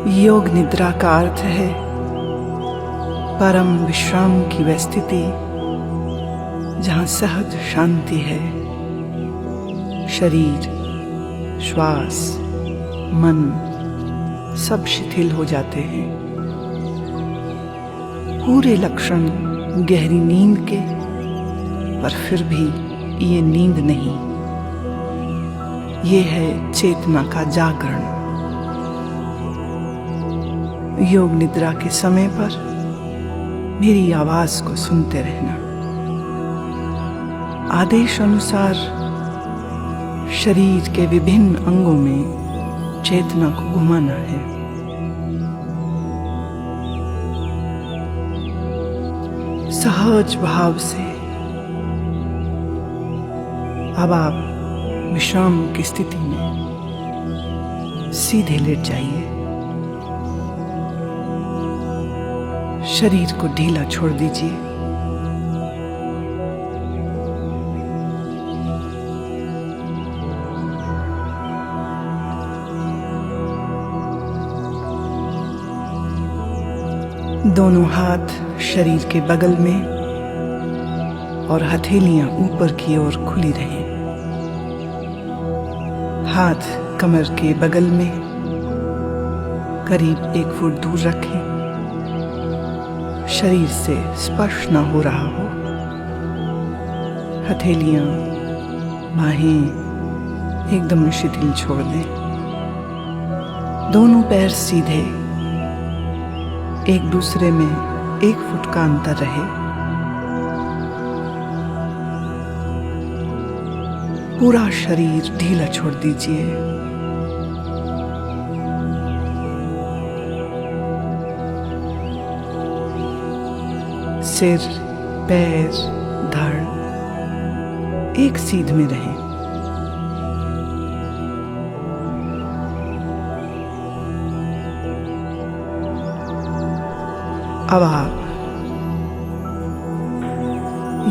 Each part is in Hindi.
योग निद्रा का अर्थ है परम विश्राम की वह स्थिति जहाँ सहज शांति है। शरीर, श्वास, मन सब शिथिल हो जाते हैं। पूरे लक्षण गहरी नींद के, पर फिर भी ये नींद नहीं, ये है चेतना का जागरण। योग निद्रा के समय पर मेरी आवाज को सुनते रहना। आदेश अनुसार शरीर के विभिन्न अंगों में चेतना को घुमाना है। सहज भाव से अब आप विश्राम की स्थिति में सीधे लेट जाइए। शरीर को ढीला छोड़ दीजिए। दोनों हाथ शरीर के बगल में और हथेलियां ऊपर की ओर खुली रहें। हाथ कमर के बगल में करीब 1 फुट दूर रखें। शरीर से स्पर्श ना हो रहा हो। हथेलियां, बाहें एकदम शिथिल छोड़ दें। दोनों पैर सीधे, एक दूसरे में 1 फुट का अंतर रहे। पूरा शरीर ढीला छोड़ दीजिए। सिर, पैर, धड़ एक सीध में रहें। अब आप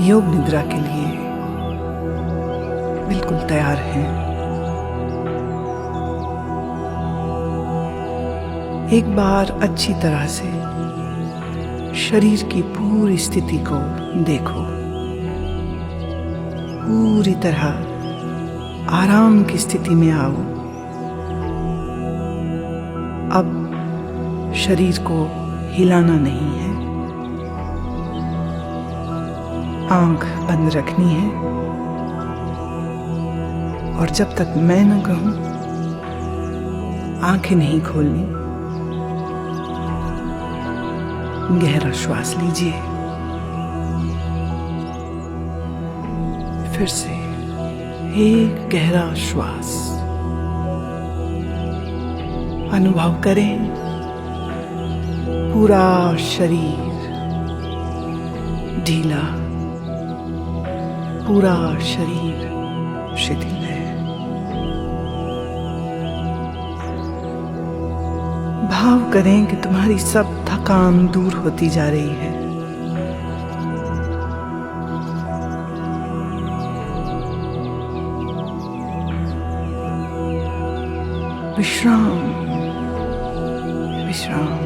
योग निद्रा के लिए बिल्कुल तैयार हैं। एक बार अच्छी तरह से शरीर की पूरी स्थिति को देखो। पूरी तरह आराम की स्थिति में आओ। अब शरीर को हिलाना नहीं है। आंख बंद रखनी है और जब तक मैं न कहूं आंखें नहीं खोलनी। गहरा श्वास लीजिए। फिर से एक गहरा श्वास। अनुभव करें पूरा शरीर ढीला, पूरा शरीर शिथिल है। भाव करें कि तुम्हारी सब थकान दूर होती जा रही है। विश्राम, विश्राम।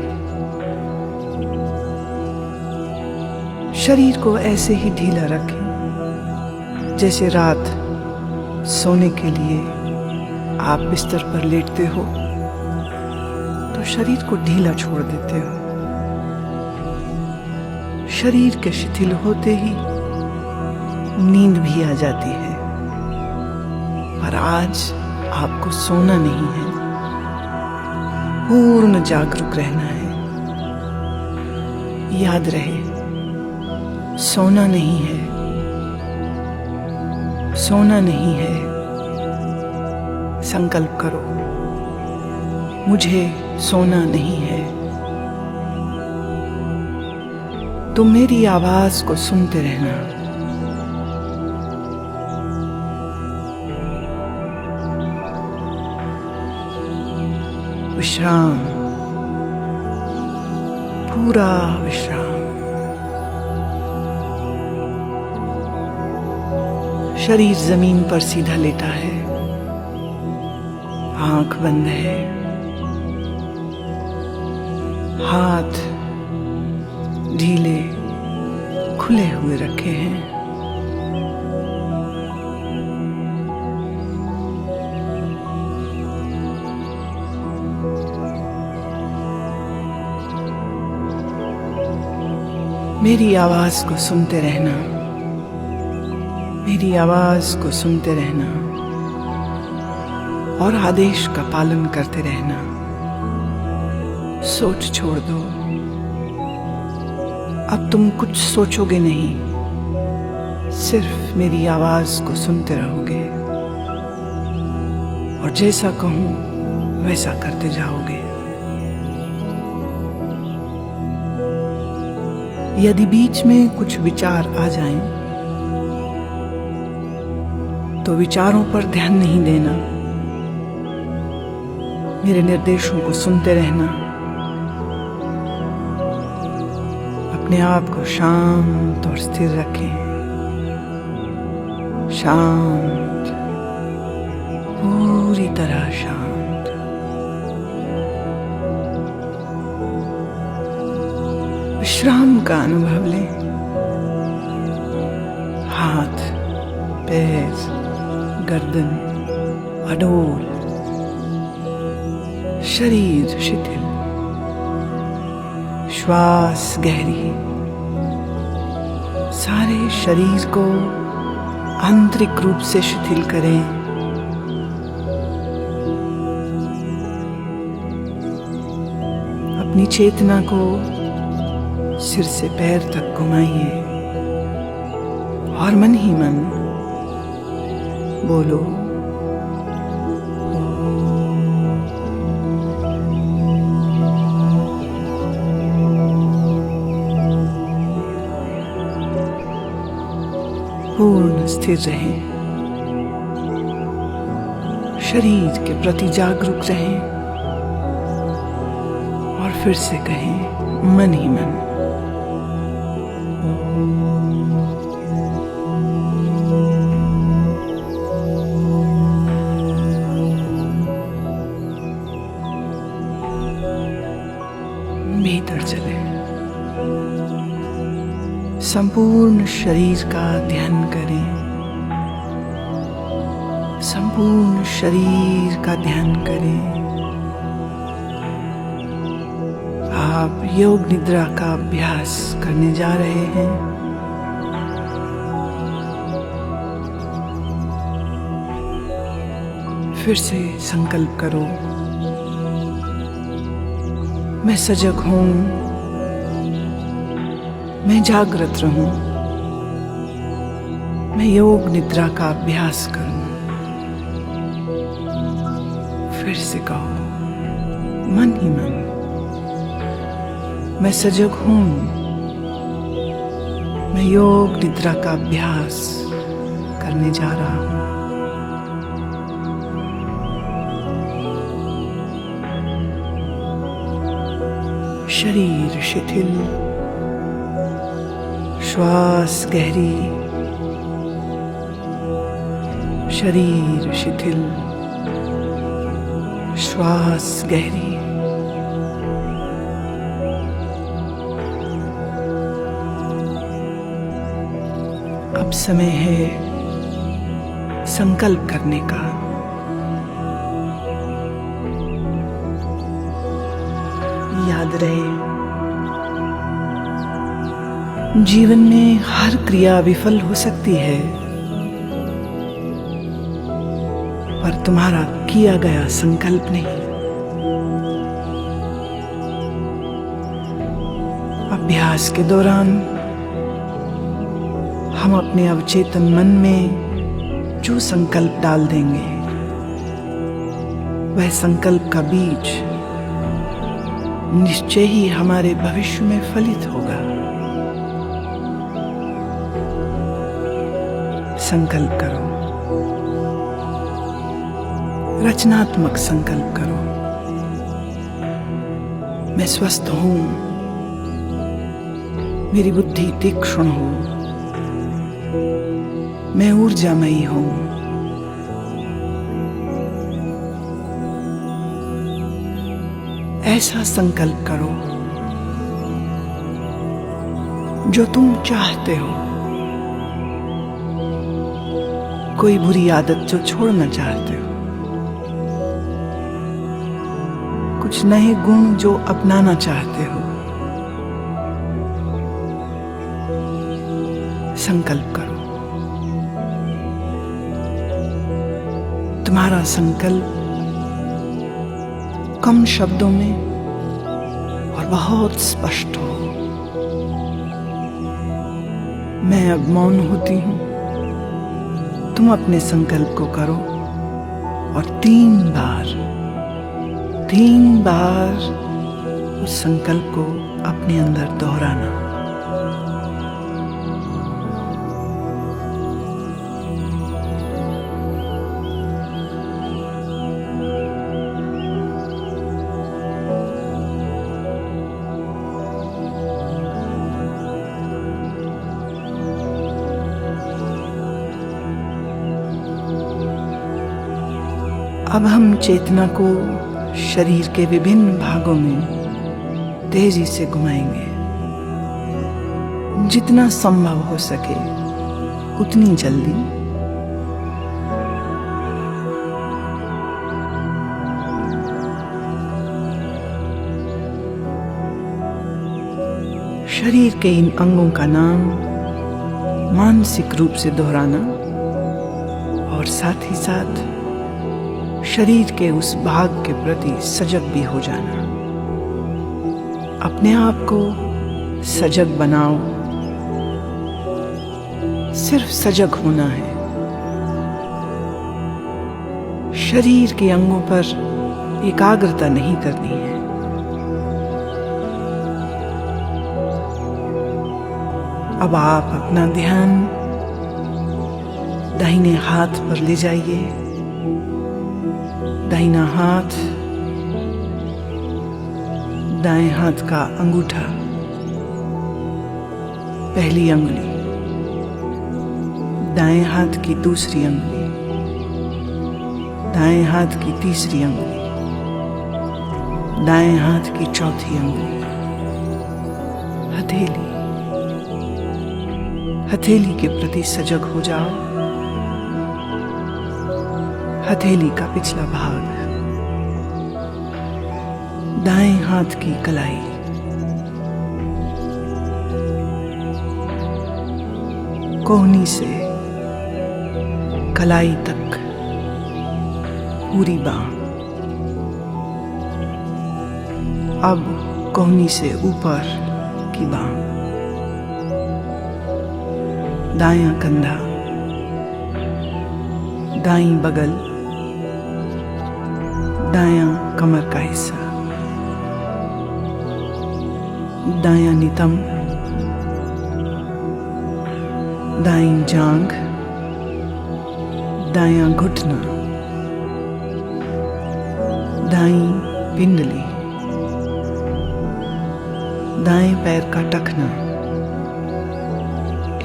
शरीर को ऐसे ही ढीला रखें जैसे रात सोने के लिए आप बिस्तर पर लेटते हो तो शरीर को ढीला छोड़ देते हो। शरीर के शिथिल होते ही नींद भी आ जाती है। पर आज आपको सोना नहीं है, पूर्ण जागरूक रहना है। याद रहे, सोना नहीं है, सोना नहीं है। संकल्प करो, मुझे सोना नहीं है। तुम मेरी आवाज को सुनते रहना। विश्राम, पूरा विश्राम। शरीर जमीन पर सीधा लेटा है, आंख बंद है। हाथ ढीले खुले हुए रखे हैं। मेरी आवाज को सुनते रहना, मेरी आवाज को सुनते रहना और आदेश का पालन करते रहना। सोच छोड़ दो, अब तुम कुछ सोचोगे नहीं, सिर्फ मेरी आवाज को सुनते रहोगे और जैसा कहूं वैसा करते जाओगे। यदि बीच में कुछ विचार आ जाएं, तो विचारों पर ध्यान नहीं देना, मेरे निर्देशों को सुनते रहना। अपने आप को शांत और स्थिर रखें, शांत, पूरी तरह शांत। विश्राम का अनुभव लें। हाथ, पैर, गर्दन अडोल, शरीर शिथिल, श्वास गहरी। सारे शरीर को आंतरिक रूप से शिथिल करें। अपनी चेतना को सिर से पैर तक घुमाइए और मन ही मन बोलो पूर्ण स्थिर रहें, शरीर के प्रति जागरूक रहें और फिर से कहें मन ही मन भीतर चले। संपूर्ण शरीर का ध्यान करें, संपूर्ण शरीर का ध्यान करें। आप योग निद्रा का अभ्यास करने जा रहे हैं। फिर से संकल्प करो, मैं सजग हूं, मैं जागृत रहूं, मैं योग निद्रा का अभ्यास करूं। फिर से कहो मन ही मन, मैं सजग हूं, मैं योग निद्रा का अभ्यास करने जा रहा हूं। शरीर शिथिल, श्वास गहरी, शरीर शिथिल, श्वास गहरी। अब समय है संकल्प करने का। याद रहे, जीवन में हर क्रिया विफल हो सकती है, पर तुम्हारा किया गया संकल्प नहीं। अभ्यास के दौरान हम अपने अवचेतन मन में जो संकल्प डाल देंगे, वह संकल्प का बीज निश्चय ही हमारे भविष्य में फलित होगा। संकल्प करो, रचनात्मक संकल्प करो। मैं स्वस्थ हूं, मेरी बुद्धि तीक्ष्ण हो, मैं ऊर्जामयी हूं। ऐसा संकल्प करो जो तुम चाहते हो, कोई बुरी आदत जो छोड़ना चाहते हो, कुछ नए गुण जो अपनाना चाहते हो, संकल्प करो। तुम्हारा संकल्प कम शब्दों में और बहुत स्पष्ट हो। मैं अब मौन होती हूं, तुम अपने संकल्प को करो और 3 बार उस संकल्प को अपने अंदर दोहराना। अब हम चेतना को शरीर के विभिन्न भागों में तेजी से घुमाएंगे। जितना संभव हो सके उतनी जल्दी। शरीर के इन अंगों का नाम मानसिक रूप से दोहराना और साथ ही साथ शरीर के उस भाग के प्रति सजग भी हो जाना। अपने आप को सजग बनाओ, सिर्फ सजग होना है। शरीर के अंगों पर एकाग्रता नहीं करनी है। अब आप अपना ध्यान दाहिने हाथ पर ले जाइए। दाहिना हाथ, दाएं हाथ का अंगूठा, पहली अंगुली, दाएं हाथ की दूसरी अंगुली, दाएं हाथ की तीसरी अंगुली, दाएं हाथ की चौथी अंगुली, हथेली। हथेली के प्रति सजग हो जाओ। हथेली का पिछला भाग, दाएं हाथ की कलाई, कोहनी से कलाई तक पूरी बांह। अब कोहनी से ऊपर की बांह, दायां कंधा, दाईं बगल, दायां कमर का हिस्सा, दायां नितंब, दाईं जांघ, दायां घुटना, दाईं पिंडली, दाएं पैर का टखना,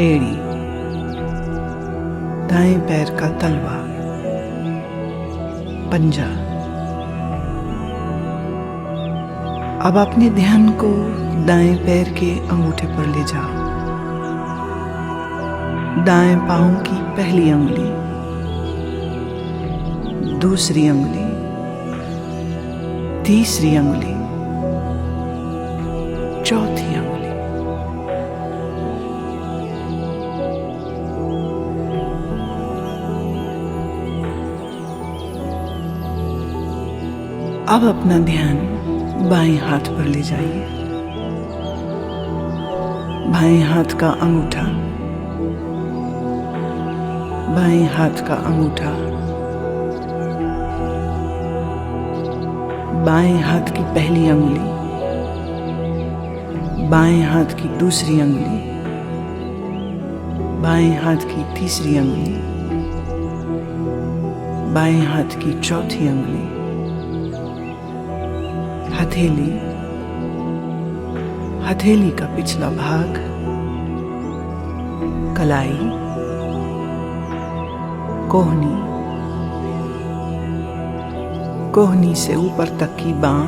एड़ी, दाएं पैर का तलवा, पंजा। अब अपने ध्यान को दाएं पैर के अंगूठे पर ले जाओ। दाएं पांव की पहली अंगुली, दूसरी अंगुली, तीसरी अंगुली, चौथी अंगुली। अब अपना ध्यान बाएं हाथ पर ले जाइए। बाएं हाथ का अंगूठा, बाएं हाथ का अंगूठा, बाएं हाथ की पहली अंगुली, बाएं हाथ की दूसरी अंगुली, बाएं हाथ की तीसरी अंगुली, बाएं हाथ की चौथी अंगुली, हथेली, हथेली का पिछला भाग, कलाई, कोहनी, कोहनी से ऊपर तक की बांह,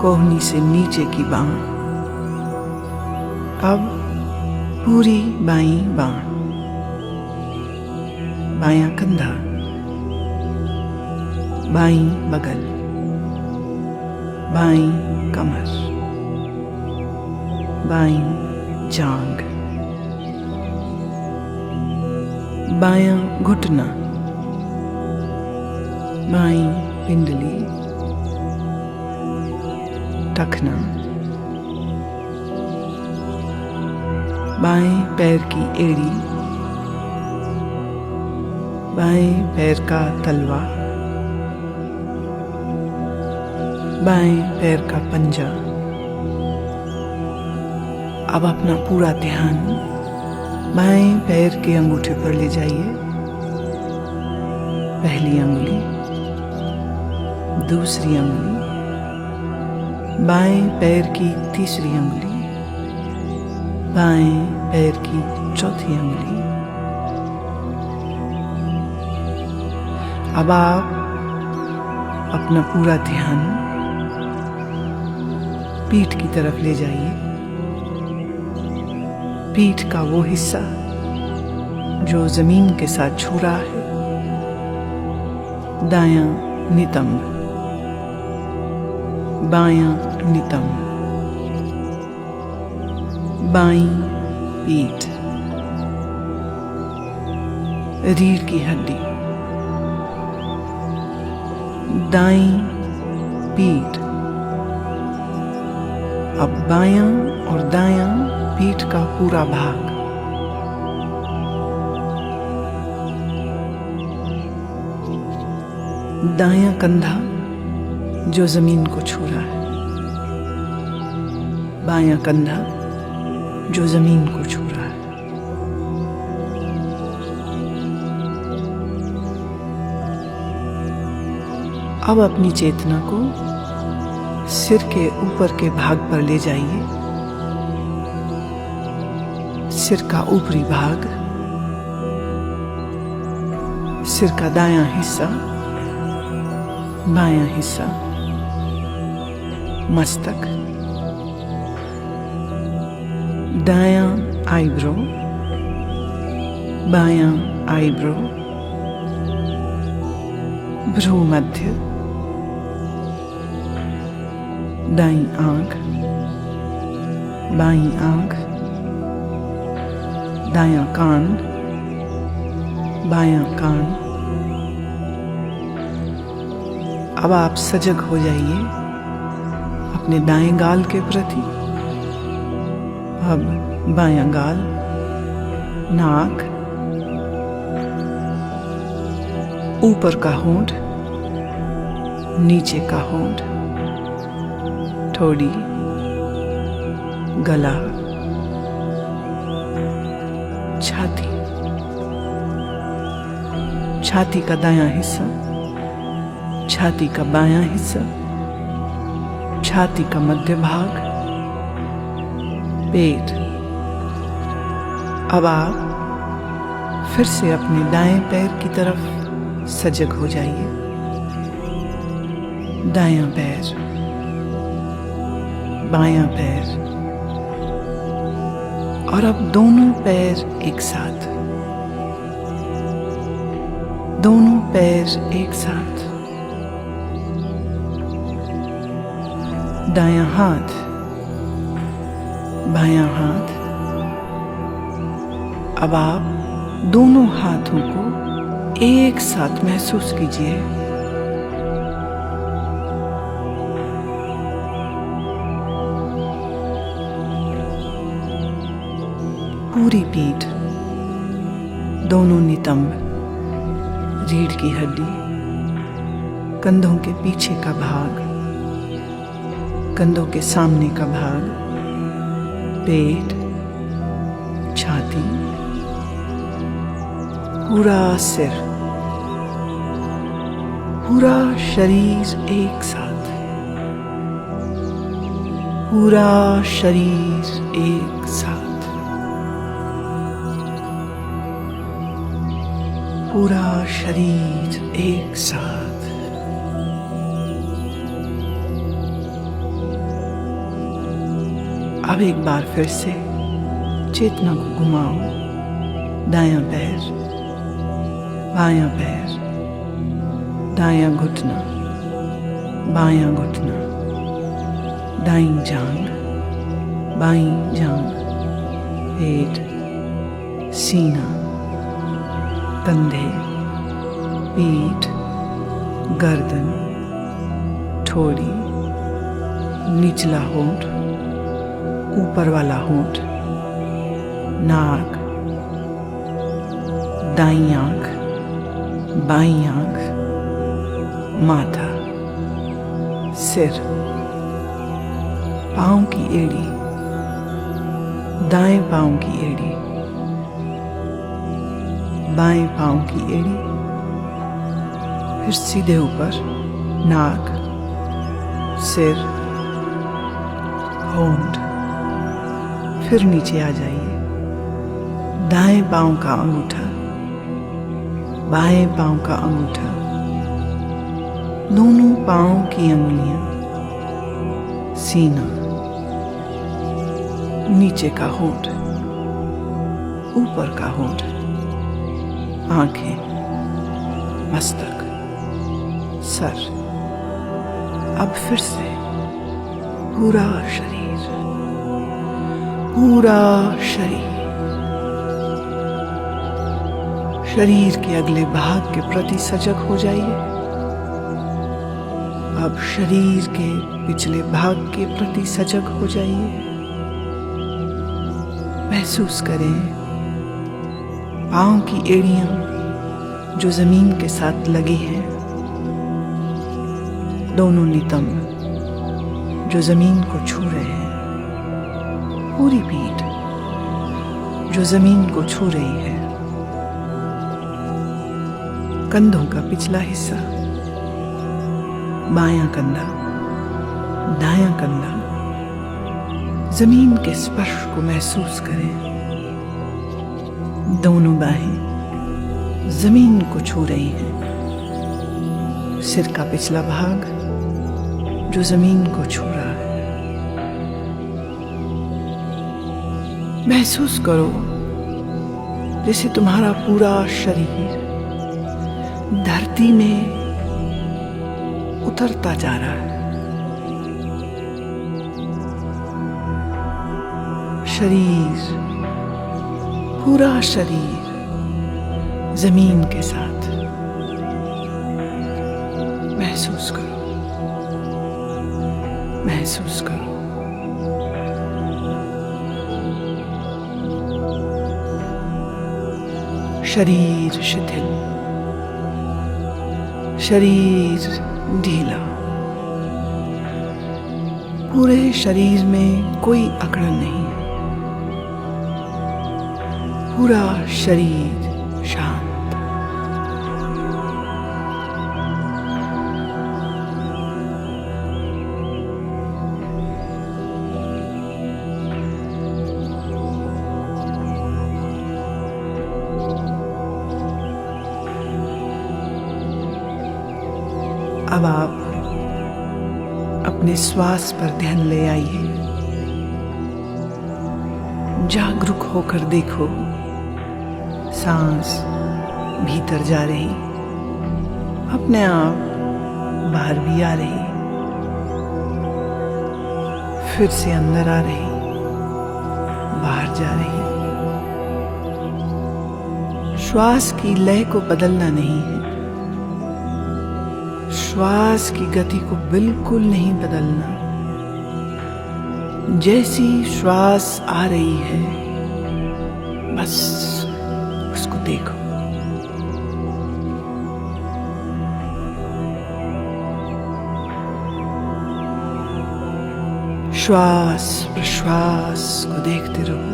कोहनी से नीचे की बांह, अब पूरी बाईं बांह, बायां कंधा, बाईं बगल, बाईं कमर, बाईं जांघ, बायां घुटना, बाईं पिंडली, टखना, बाएं पैर की एड़ी, बाएं पैर का तलवा, बाएं पैर का पंजा। अब अपना पूरा ध्यान बाएं पैर के अंगूठे पर ले जाइए। पहली अंगुली, दूसरी अंगुली, बाएं पैर की तीसरी अंगुली, बाएं पैर की चौथी अंगुली। अब आप अपना पूरा ध्यान पीठ की तरफ ले जाइए। पीठ का वो हिस्सा जो जमीन के साथ छू रहा है। दायां नितंब, बायां नितंब, बाईं पीठ, रीढ़ की हड्डी, दाईं पीठ। अब बायां और दायां पीठ का पूरा भाग, दायां कंधा जो जमीन को छू रहा है, बायां कंधा जो जमीन को छू रहा है। अब अपनी चेतना को सिर के ऊपर के भाग पर ले जाइए। सिर का ऊपरी भाग, सिर का दायां हिस्सा, बायां हिस्सा, मस्तक, दायां आईब्रो, बायां आईब्रो, भ्रू मध्य, दाईं आंख, बाईं आंख, दायां कान, बायां कान। अब आप सजग हो जाइए अपने दाएं गाल के प्रति। अब बायां गाल, नाक, ऊपर का होंठ, नीचे का होंठ, ठोड़ी, गला, छाती, छाती का दायां हिस्सा, छाती का बायां हिस्सा, छाती का मध्य भाग, पेट। अब आप फिर से अपने दाएं पैर की तरफ सजग हो जाइए। दायां पैर, बायां पैर, और अब दोनों पैर एक साथ, दोनों पैर एक साथ। दायां हाथ, बायां हाथ। अब आप दोनों हाथों को एक साथ महसूस कीजिए। पूरी पीठ, दोनों नितंब, रीढ़ की हड्डी, कंधों के पीछे का भाग, कंधों के सामने का भाग, पेट, छाती, पूरा सिर, पूरा शरीर एक साथ, पूरा शरीर एक साथ, पूरा शरीर एक साथ। अब एक बार फिर से चेतना को घुमाओ, दायां पैर, बायां पैर, दायां घुटना, बायां घुटना, दाईं जांघ, बाईं जांघ, पेट, सीना, कंधे, पीठ, गर्दन, ठोड़ी, निचला होंठ, ऊपर वाला होंठ, नाक, दाईं आंख, बाईं आंख, माथा, सिर, पांव की एड़ी, दाएं पांव की एड़ी, बाएं पांव की एड़ी, फिर सीधे ऊपर नाक, सिर, होंठ, फिर नीचे आ जाइए। दाएं पांव का अंगूठा, बाएं पांव का अंगूठा, दोनों पांव की अंगुलियां, सीना, नीचे का होंठ, ऊपर का होंठ, आंखें, मस्तक, सर। अब फिर से पूरा शरीर, पूरा शरीर, शरीर के अगले भाग के प्रति सजग हो जाइए। अब शरीर के पिछले भाग के प्रति सजग हो जाइए। महसूस करें पांव की एड़ियां जो जमीन के साथ लगी हैं, दोनों नितंब जो जमीन को छू रहे हैं, पूरी पीठ जो जमीन को छू रही है, कंधों का पिछला हिस्सा, बायां कंधा, दायां कंधा, जमीन के स्पर्श को महसूस करें। दोनों बाहें जमीन को छू रही हैं। सिर का पिछला भाग जो जमीन को छू रहा है। महसूस करो जैसे तुम्हारा पूरा शरीर धरती में उतरता जा रहा है। शरीर, पूरा शरीर जमीन के साथ। महसूस करो, महसूस करो। शरीर शिथिल, शरीर ढीला, पूरे शरीर में कोई अकड़न नहीं, पूरा शरीर शांत। अब आप अपने श्वास पर ध्यान ले आइए। जागरूक होकर देखो, सांस भीतर जा रही, अपने आप बाहर भी आ रही, फिर से अंदर आ रही, बाहर जा रही। श्वास की लय को बदलना नहीं है, श्वास की गति को बिल्कुल नहीं बदलना। जैसी श्वास आ रही है बस उसको देखो। श्वास प्रश्वास को देखते रहो,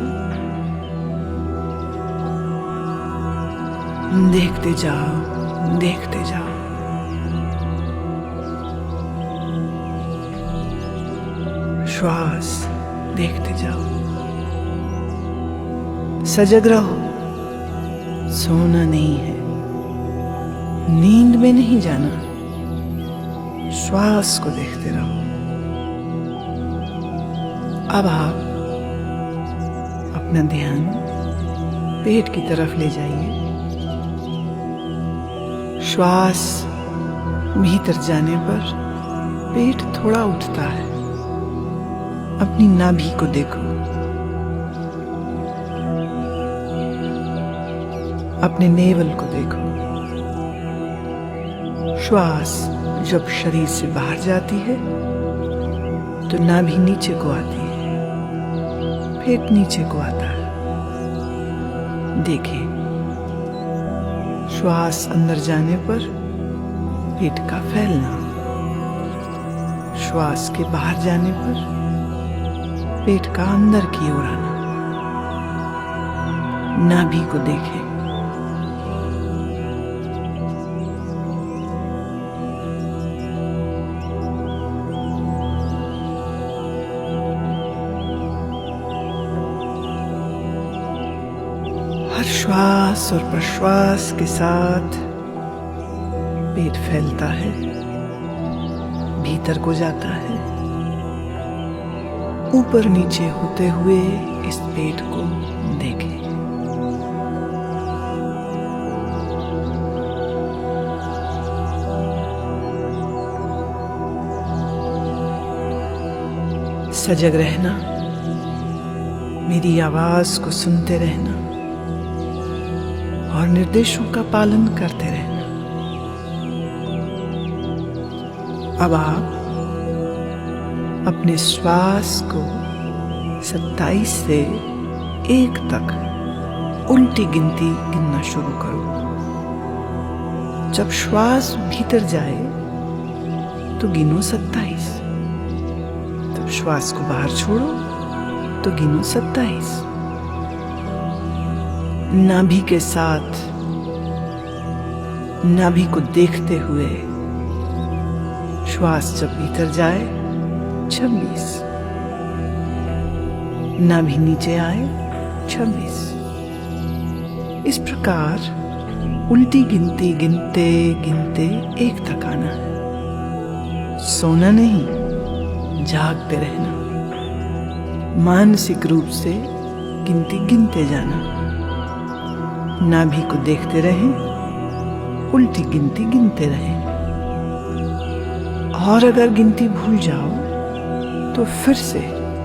देखते जाओ, देखते जाओ। श्वास देखते जाओ, सजग रहो। सोना नहीं है, नींद में नहीं जाना, श्वास को देखते रहो। अब आप अपना ध्यान पेट की तरफ ले जाइए। श्वास भीतर जाने पर पेट थोड़ा उठता है। अपनी नाभि को देखो, अपने नेवल को देखो। श्वास जब शरीर से बाहर जाती है तो नाभि नीचे को आती है, पेट नीचे को आता है। देखिए, श्वास अंदर जाने पर पेट का फैलना, श्वास के बाहर जाने पर पेट का अंदर की ओर आना। नाभि को देखें। हर श्वास और प्रश्वास के साथ पेट फैलता है, भीतर को जाता है। ऊपर नीचे होते हुए इस पेट को देखें। सजग रहना, मेरी आवाज को सुनते रहना और निर्देशों का पालन करते रहना। अब आप अपने श्वास को 27 से 1 तक उल्टी गिनती गिनना शुरू करो। जब श्वास भीतर जाए तो गिनो 27। जब श्वास को बाहर छोड़ो तो गिनो 27। नाभि के साथ नाभि को देखते हुए श्वास जब भीतर जाए 26, नाभि नीचे आए 26। इस प्रकार उल्टी गिनती गिनते गिनते 1 तक आना है। सोना नहीं, जागते रहना। मानसिक रूप से गिनती गिनते जाना। नाभि को देखते रहें, उल्टी गिनती गिनते रहें। और अगर गिनती भूल जाओ तो फिर से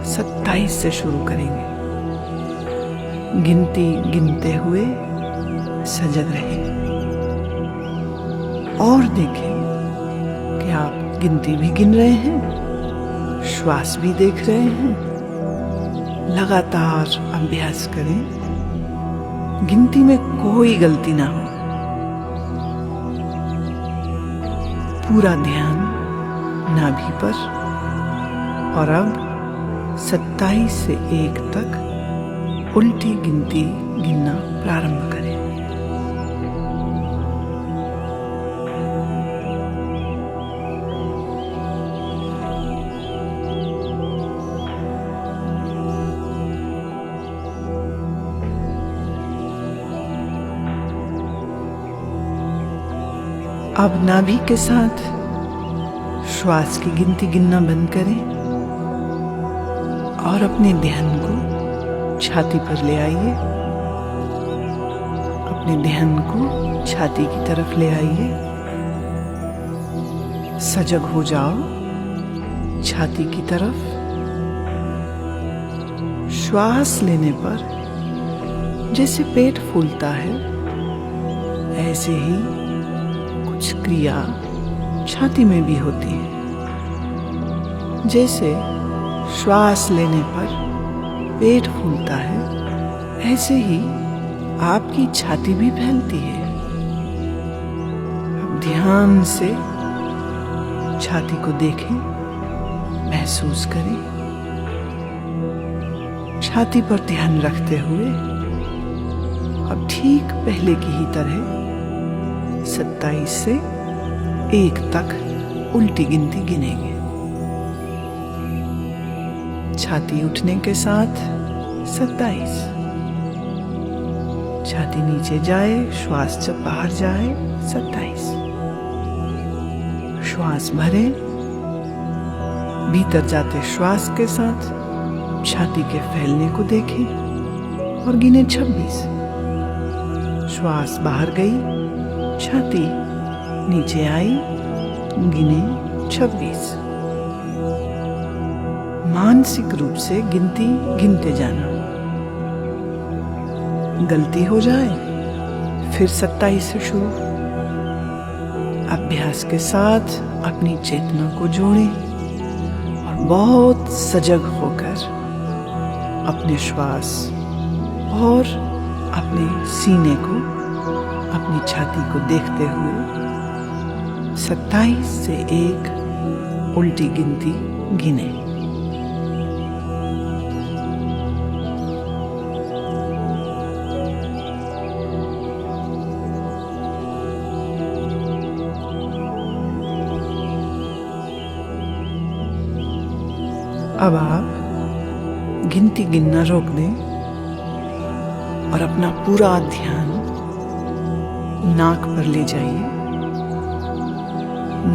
27 से शुरू करेंगे। गिनती गिनते हुए सजग रहें और देखें कि आप गिनती भी गिन रहे हैं, श्वास भी देख रहे हैं। लगातार अभ्यास करें, गिनती में कोई गलती ना हो। पूरा ध्यान नाभि पर। और अब 27 से 1 तक उल्टी गिनती गिनना प्रारंभ करें। अब नाभि के साथ श्वास की गिनती गिनना बंद करें और अपने ध्यान को छाती पर ले आइए। अपने ध्यान को छाती की तरफ ले आइए। सजग हो जाओ छाती की तरफ। श्वास लेने पर जैसे पेट फूलता है, ऐसे ही कुछ क्रिया छाती में भी होती है। जैसे श्वास लेने पर पेट फूलता है, ऐसे ही आपकी छाती भी फैलती है। अब ध्यान से छाती को देखें, महसूस करें। छाती पर ध्यान रखते हुए अब ठीक पहले की ही तरह 27 से 1 तक उल्टी गिनती गिनेंगे। छाती उठने के साथ 27, छाती नीचे जाए, श्वास जब बाहर जाए 27, श्वास भरे, भीतर जाते श्वास के साथ छाती के फैलने को देखें। और गिने 26। श्वास बाहर गई, छाती नीचे आई, गिने 26। मानसिक रूप से गिनती गिनते जाना। गलती हो जाए फिर 27 से शुरू। अभ्यास के साथ अपनी चेतना को जोड़ें और बहुत सजग होकर अपने श्वास और अपने सीने को, अपनी छाती को देखते हुए 27 से 1 उल्टी गिनती गिने। अब आप गिनती गिनना रोक दें और अपना पूरा ध्यान नाक पर ले जाइए।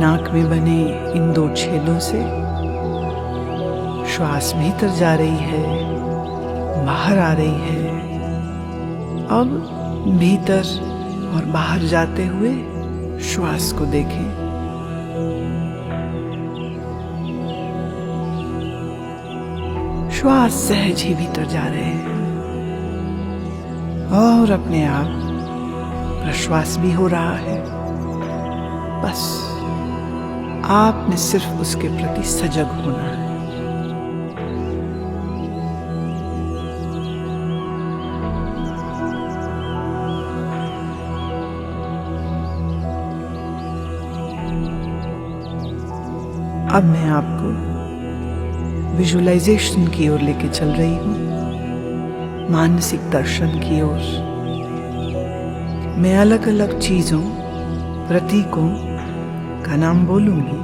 नाक में बने इन 2 छेदों से श्वास भीतर जा रही है, बाहर आ रही है। अब भीतर और बाहर जाते हुए श्वास को देखें। श्वास सहज ही भीतर जा रहे हैं और अपने आप प्रश्वास भी हो रहा है। बस आपने सिर्फ उसके प्रति सजग होना है। अब मैं आपको विजुअलाइजेशन की ओर लेके चल रही हूँ, मानसिक दर्शन की ओर। मैं अलग अलग चीजों, प्रतीकों का नाम बोलूंगी।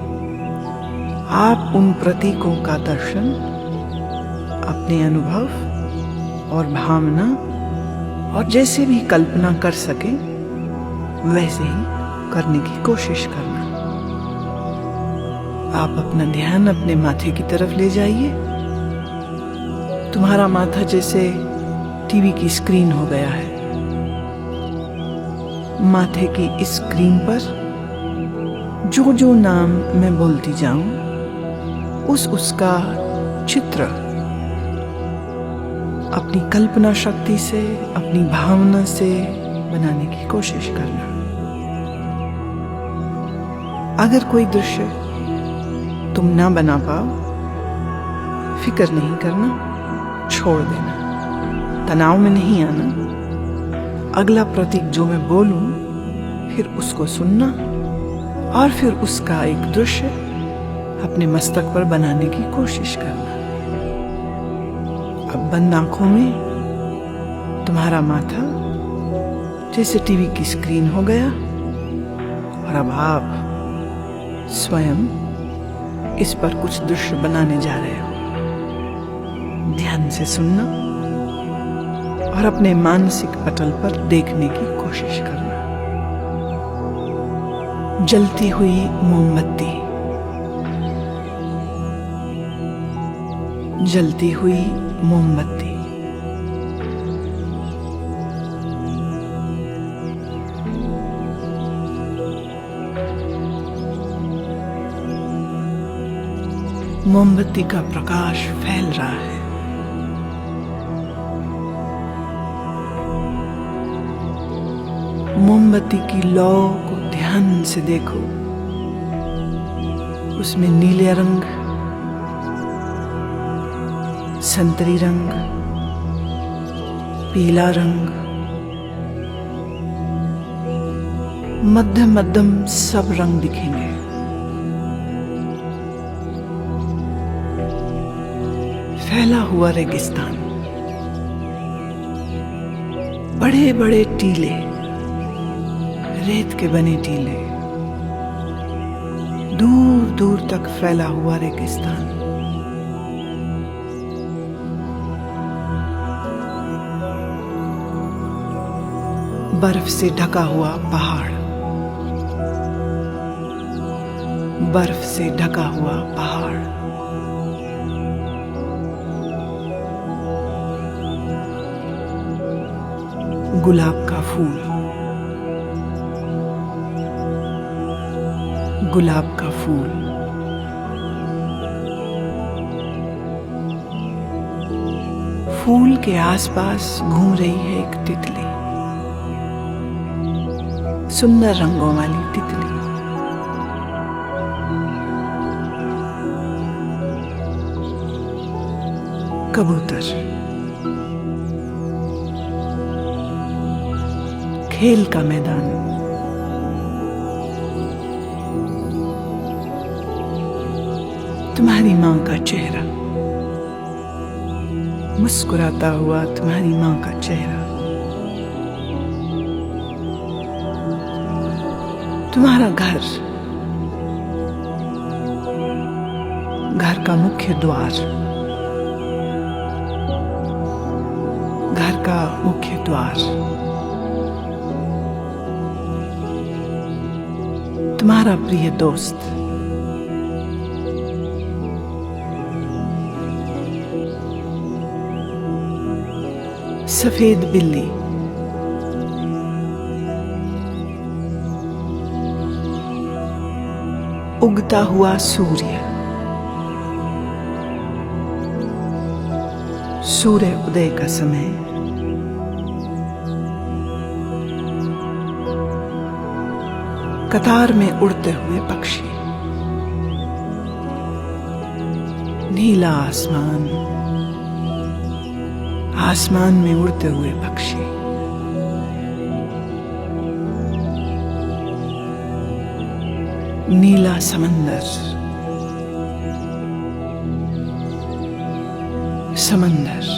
आप उन प्रतीकों का दर्शन अपने अनुभव और भावना और जैसे भी कल्पना कर सके वैसे ही करने की कोशिश करना। आप अपना ध्यान अपने माथे की तरफ ले जाइए। तुम्हारा माथा जैसे टीवी की स्क्रीन हो गया है। माथे की इस स्क्रीन पर जो जो नाम मैं बोलती जाऊं उसका चित्र अपनी कल्पना शक्ति से, अपनी भावना से बनाने की कोशिश करना। अगर कोई दृश्य तुम ना बना पाओ, फिक्र नहीं करना, छोड़ देना, तनाव में नहीं आना। अगला प्रतीक जो मैं बोलूं फिर उसको सुनना और फिर उसका एक दृश्य अपने मस्तक पर बनाने की कोशिश करना। अब बंद आंखों में तुम्हारा माथा जैसे टीवी की स्क्रीन हो गया और अब आप स्वयं इस पर कुछ दृश्य बनाने जा रहे हो। ध्यान से सुनना और अपने मानसिक पटल पर देखने की कोशिश करना। जलती हुई मोमबत्ती, जलती हुई मोमबत्ती। मोमबत्ती का प्रकाश फैल रहा है। मोमबत्ती की लौ को ध्यान से देखो। उसमें नीले रंग, संतरी रंग, पीला रंग, मध्यम मध्यम सब रंग दिखेंगे। फैला हुआ रेगिस्तान, बड़े बड़े टीले, रेत के बने टीले, दूर दूर तक फैला हुआ रेगिस्तान। बर्फ से ढका हुआ पहाड़, बर्फ से ढका हुआ पहाड़। गुलाब का फूल, गुलाब का फूल। फूल के आसपास घूम रही है एक तितली, सुंदर रंगों वाली तितली। कबूतर, खेल का मैदान, तुम्हारी माँ का चेहरा, मुस्कुराता हुआ तुम्हारी माँ का चेहरा, तुम्हारा घर, घर का मुख्य द्वार, घर का मुख्य द्वार, तुम्हारा प्रिय दोस्त, सफेद बिल्ली, उगता हुआ सूर्य, सूर्य उदय का समय, कतार में उड़ते हुए पक्षी, नीला आसमान, आसमान में उड़ते हुए पक्षी, नीला समंदर, समंदर,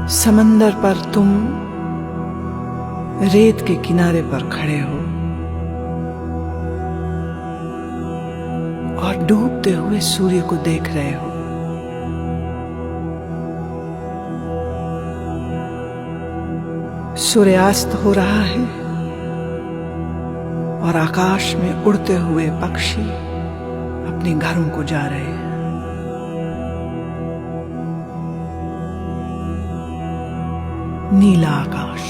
समंदर पर तुम रेत के किनारे पर खड़े हो और डूबते हुए सूर्य को देख रहे हो। सूर्यास्त हो रहा है और आकाश में उड़ते हुए पक्षी अपने घरों को जा रहे हैं। नीला आकाश,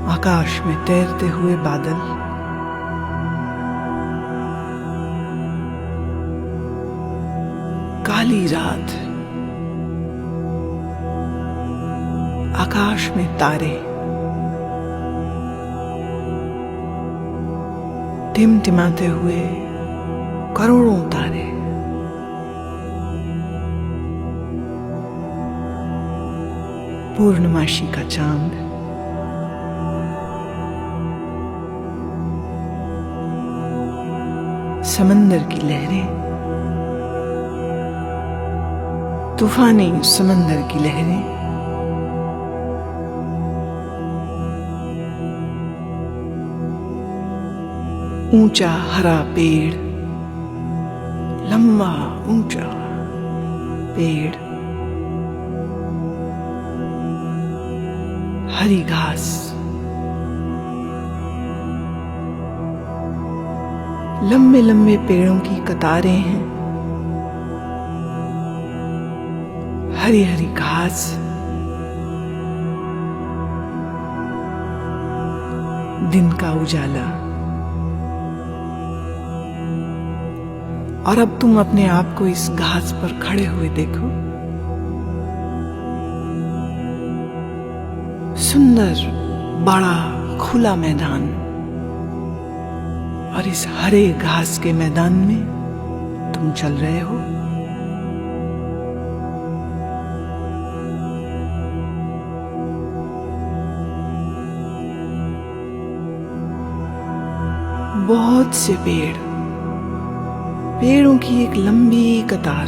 आकाश में तैरते हुए बादल, काली रात, आकाश में तारे, टिमटिमाते हुए करोड़ों तारे, पूर्णमासी का चांद, समंदर की लहरें, तूफानी समंदर की लहरें, ऊंचा हरा पेड़, लंबा ऊंचा पेड़, हरी घास, लंबे लंबे पेड़ों की कतारें हैं, हरी हरी घास, दिन का उजाला। और अब तुम अपने आप को इस घास पर खड़े हुए देखो, सुंदर बड़ा खुला मैदान, और इस हरे घास के मैदान में तुम चल रहे हो। बहुत से पेड़, पेड़ों की एक लंबी कतार,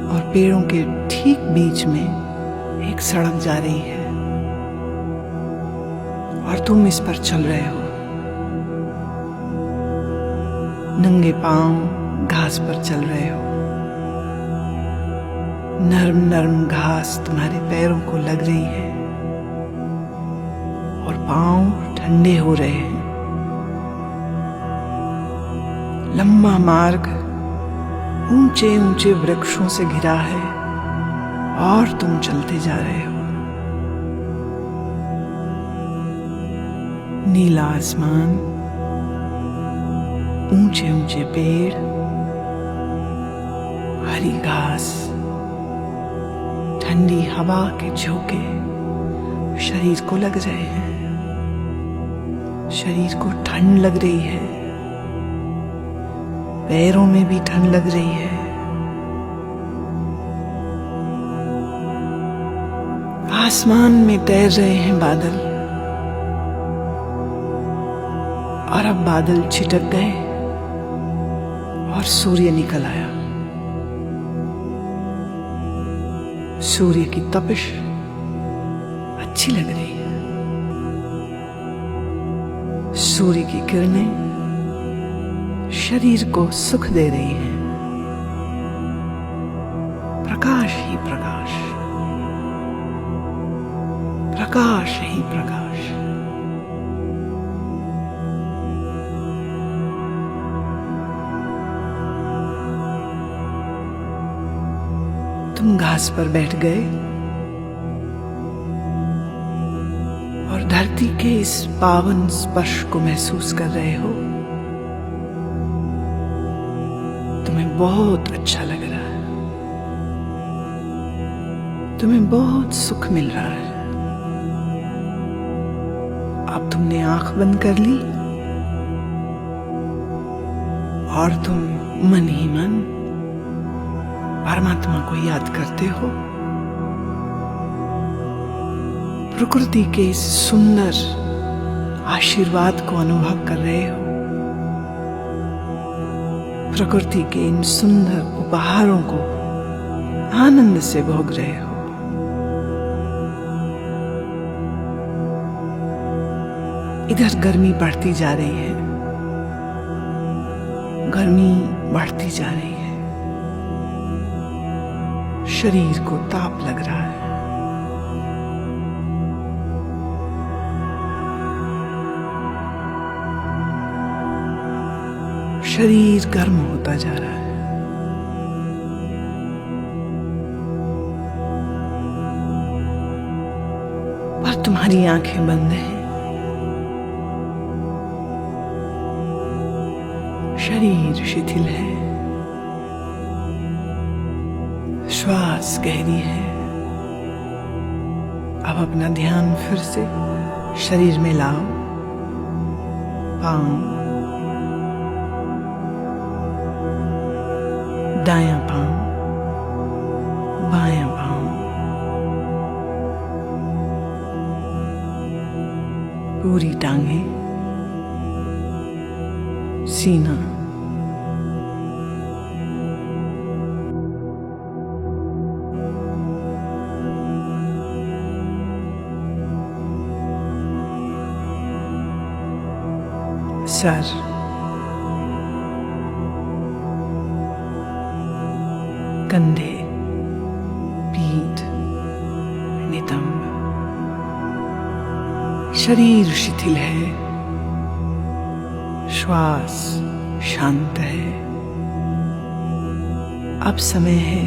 और पेड़ों के ठीक बीच में एक सड़क जा रही है और तुम इस पर चल रहे हो। नंगे पांव घास पर चल रहे हो, नरम नरम घास तुम्हारे पैरों को लग रही है और पांव ठंडे हो रहे हैं। लंबा मार्ग ऊंचे ऊंचे वृक्षों से घिरा है और तुम चलते जा रहे हो। नीला आसमान, ऊंचे ऊंचे पेड़, हरी घास, ठंडी हवा के झोंके शरीर को लग रहे हैं। शरीर को ठंड लग रही है, पैरों में भी ठंड लग रही है। आसमान में तैर रहे हैं बादल, और अब बादल छिटक गए और सूर्य निकल आया। सूर्य की तपिश अच्छी लग रही है। सूर्य की किरणें शरीर को सुख दे रही हैं। प्रकाश ही प्रकाश, प्रकाश ही प्रकाश। तुम घास पर बैठ गए और धरती के इस पावन स्पर्श को महसूस कर रहे हो। तुम्हें बहुत अच्छा लग रहा है, तुम्हें बहुत सुख मिल रहा है। अब तुमने आंख बंद कर ली और तुम मन ही मन परमात्मा को याद करते हो। प्रकृति के इस सुंदर आशीर्वाद को अनुभव कर रहे हो। प्रकृति के इन सुंदर उपहारों को आनंद से भोग रहे हो। इधर गर्मी बढ़ती जा रही है, गर्मी बढ़ती जा रही है। शरीर को ताप लग रहा है। शरीर गर्म होता जा रहा है। पर तुम्हारी आंखें बंद हैं। शरीर शिथिल है, श्वास गहरी है। अब अपना ध्यान फिर से शरीर में लाओ। पांव, दायां पांव, बायां पांव, पूरी टांगें, सीना, सर, कंधे, पीठ, नितंब। शरीर शिथिल है, श्वास शांत है। अब समय है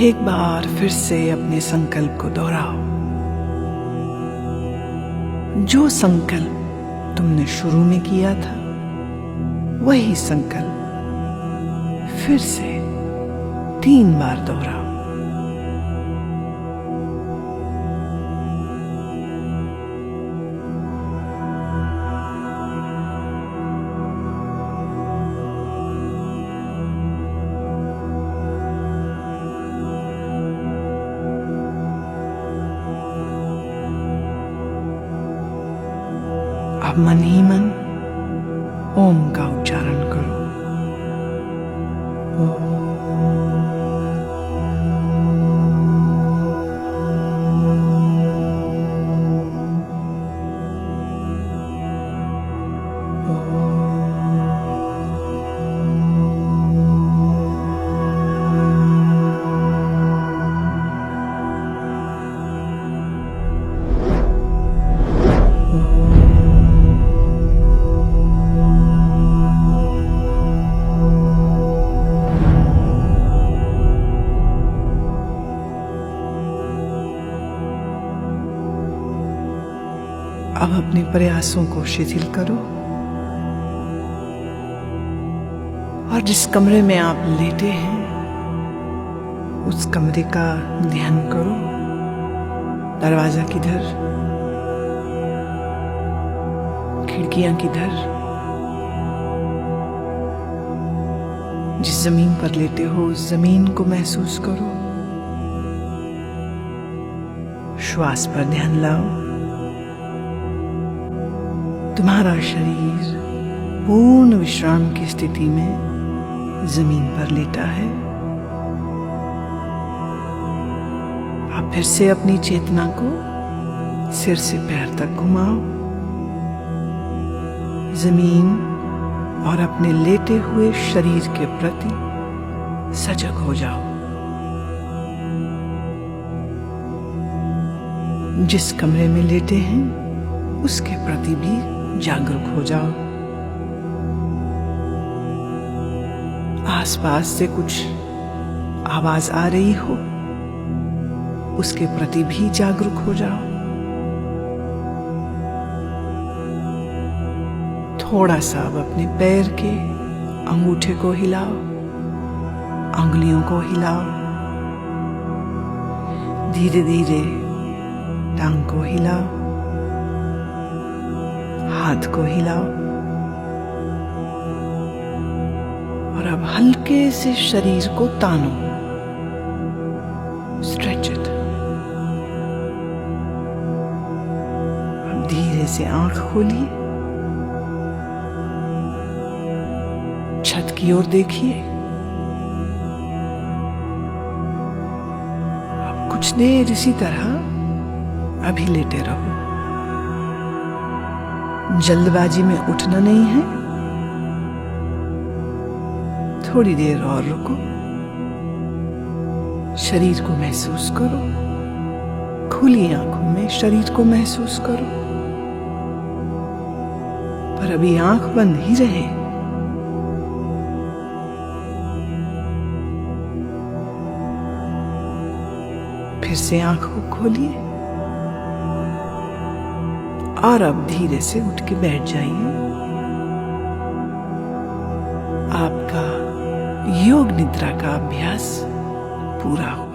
एक बार फिर से अपने संकल्प को दोहराओ। जो संकल्प तुमने शुरू में किया था, वही संकल्प फिर से 3 बार दोहराओ। अब मन ही मन ओम का उच्चारण करो। Oh अपने प्रयासों को शिथिल करो और जिस कमरे में आप लेटे हैं उस कमरे का ध्यान करो। दरवाजा किधर, खिड़कियां किधर, जिस जमीन पर लेटे हो उस जमीन को महसूस करो। श्वास पर ध्यान लाओ। तुम्हारा शरीर पूर्ण विश्राम की स्थिति में जमीन पर लेटा है। आप फिर से अपनी चेतना को सिर से पैर तक घुमाओ। जमीन और अपने लेटे हुए शरीर के प्रति सजग हो जाओ। जिस कमरे में लेटे हैं उसके प्रति भी जागरूक हो जाओ। आसपास से कुछ आवाज आ रही हो उसके प्रति भी जागरूक हो जाओ। थोड़ा सा अब अपने पैर के अंगूठे को हिलाओ, अंगुलियों को हिलाओ। धीरे धीरे टांग को हिलाओ, हाथ को हिलाओ और अब हल्के से शरीर को तानो। Stretch it. अब धीरे से आंख खोलिए, छत की ओर देखिए। अब कुछ देर इसी तरह अभी लेटे रहो। जल्दबाजी में उठना नहीं है। थोड़ी देर और रुको, शरीर को महसूस करो। खुली आंखों में शरीर को महसूस करो, पर अभी आंख बंद ही रहे। फिर से आंख को खोलिए और अब धीरे से उठ के बैठ जाइए। आपका योग निद्रा का अभ्यास पूरा हो